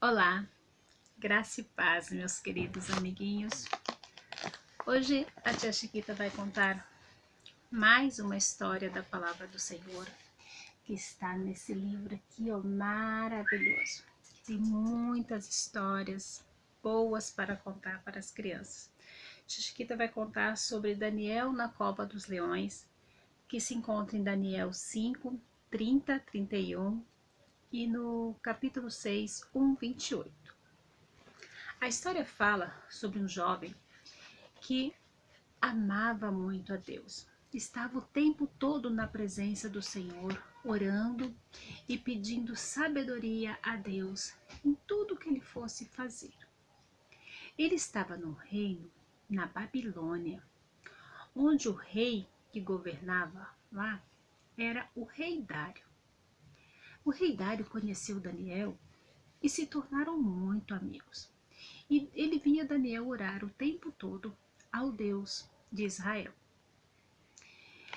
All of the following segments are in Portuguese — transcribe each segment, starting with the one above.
Olá, graça e paz, meus queridos amiguinhos. Hoje a tia Chiquita vai contar mais uma história da palavra do Senhor que está nesse livro aqui, ó, maravilhoso. Tem muitas histórias boas para contar para as crianças. Tia Chiquita vai contar sobre Daniel na cova dos leões, que se encontra em Daniel 5, 30, 31 e no capítulo 6, 1, 28. A história fala sobre um jovem que amava muito a Deus. Estava o tempo todo na presença do Senhor, orando e pedindo sabedoria a Deus em tudo que ele fosse fazer. Ele estava no reino, na Babilônia, onde o rei que governava lá era o rei Dário. O rei Dário conheceu Daniel e se tornaram muito amigos. E ele via Daniel orar o tempo todo ao Deus de Israel.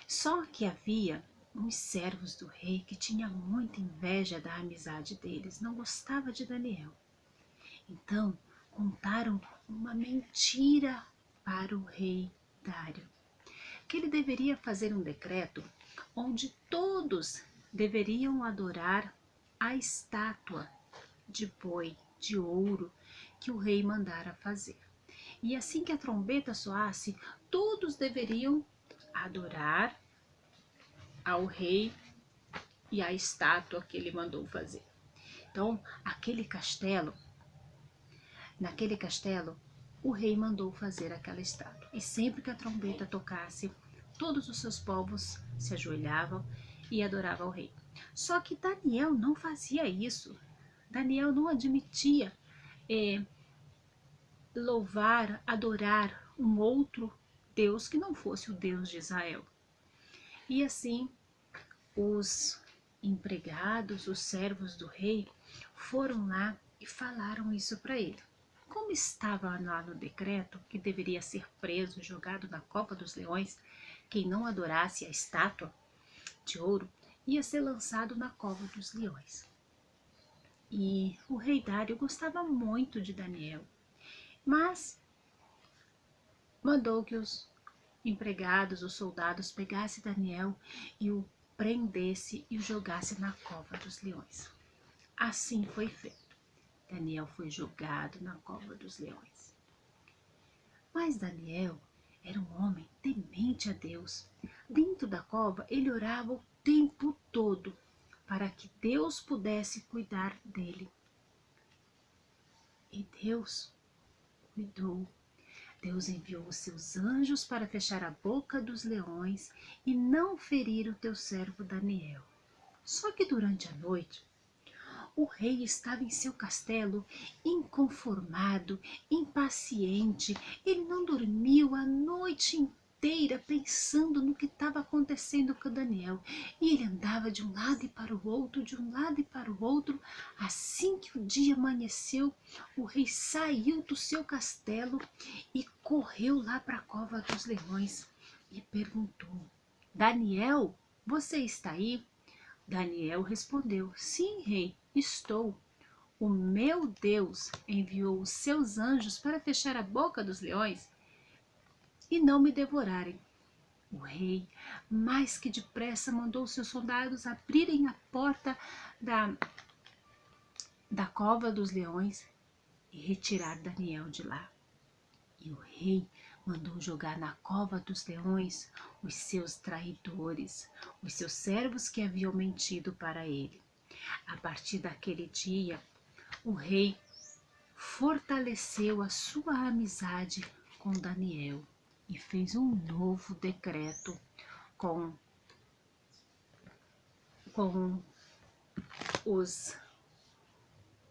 Só que havia uns servos do rei que tinham muita inveja da amizade deles, não gostava de Daniel. Então contaram uma mentira para o rei Dário, que ele deveria fazer um decreto onde todos deveriam adorar a estátua de boi de ouro que o rei mandara fazer. E assim que a trombeta soasse, todos deveriam adorar ao rei e à estátua que ele mandou fazer. Então, naquele castelo, o rei mandou fazer aquela estátua. E sempre que a trombeta tocasse, todos os seus povos se ajoelhavam e adoravam ao rei. Só que Daniel não fazia isso. Daniel não admitia louvar, adorar um outro Deus que não fosse o Deus de Israel. E assim, os empregados, os servos do rei, foram lá e falaram isso para ele. Como estava lá no decreto que deveria ser preso, jogado na cova dos leões, quem não adorasse a estátua de ouro ia ser lançado na cova dos leões. E o rei Dário gostava muito de Daniel, mas mandou que os empregados, os soldados, pegassem Daniel e o prendesse e o jogasse na cova dos leões. Assim foi feito. Daniel foi jogado na cova dos leões. Mas Daniel era um homem temente a Deus. Dentro da cova, ele orava o tempo todo para que Deus pudesse cuidar dele. E Deus cuidou. Deus enviou os seus anjos para fechar a boca dos leões e não ferir o teu servo Daniel. Só que durante a noite, o rei estava em seu castelo, inconformado, impaciente. Ele não dormiu a noite inteira pensando no que estava acontecendo com Daniel. E ele andava de um lado e para o outro, de um lado e para o outro. Assim que o dia amanheceu, o rei saiu do seu castelo e correu lá para a cova dos leões e perguntou: Daniel, você está aí? Daniel respondeu: Sim, rei, estou. O meu Deus enviou os seus anjos para fechar a boca dos leões e não me devorarem. O rei, mais que depressa, mandou seus soldados abrirem a porta da cova dos leões e retirar Daniel de lá. E o rei mandou jogar na cova dos leões os seus traidores, os seus servos que haviam mentido para ele. A partir daquele dia, o rei fortaleceu a sua amizade com Daniel e fez um novo decreto com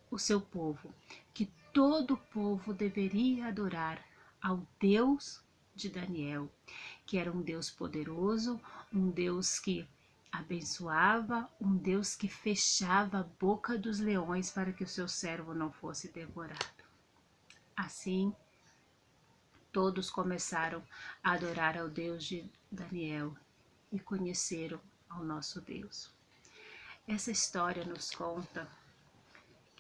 o seu povo, que todo o povo deveria adorar ao Deus de Daniel, que era um Deus poderoso, um Deus que abençoava, um Deus que fechava a boca dos leões para que o seu servo não fosse devorado. Assim, todos começaram a adorar ao Deus de Daniel e conheceram ao nosso Deus. Essa história nos conta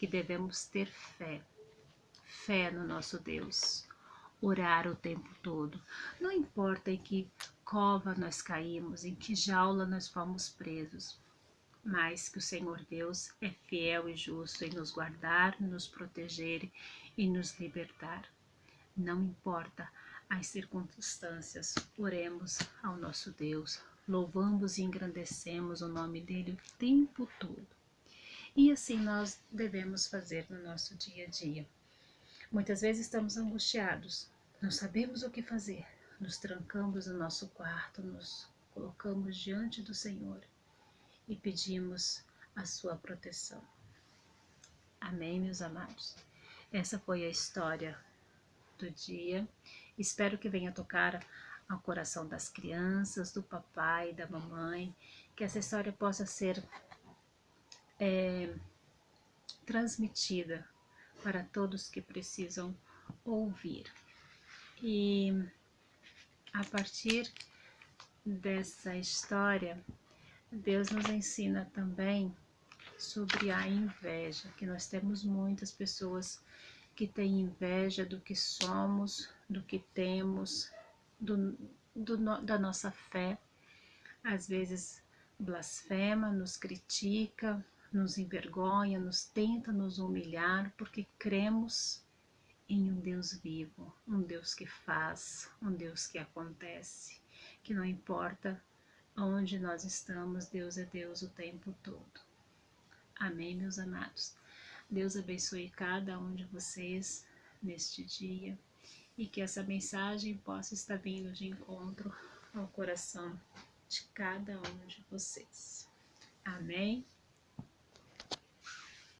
que devemos ter fé. Fé no nosso Deus. Orar o tempo todo. Não importa em que cova nós caímos, em que jaula nós fomos presos, mas que o Senhor Deus é fiel e justo em nos guardar, nos proteger e nos libertar. Não importa as circunstâncias, oremos ao nosso Deus, louvamos e engrandecemos o nome dele o tempo todo. E assim nós devemos fazer no nosso dia a dia. Muitas vezes estamos angustiados, não sabemos o que fazer, nos trancamos no nosso quarto, nos colocamos diante do Senhor e pedimos a sua proteção. Amém, meus amados? Essa foi a história do dia. Espero que venha tocar ao coração das crianças, do papai, da mamãe, que essa história possa ser transmitida para todos que precisam ouvir. E a partir dessa história, Deus nos ensina também sobre a inveja, que nós temos muitas pessoas que têm inveja do que somos, do que temos, da nossa fé. Às vezes blasfema, nos critica, nos envergonha, nos tenta nos humilhar, porque cremos em um Deus vivo, um Deus que faz, um Deus que acontece, que não importa onde nós estamos, Deus é Deus o tempo todo. Amém, meus amados? Deus abençoe cada um de vocês neste dia e que essa mensagem possa estar vindo de encontro ao coração de cada um de vocês. Amém?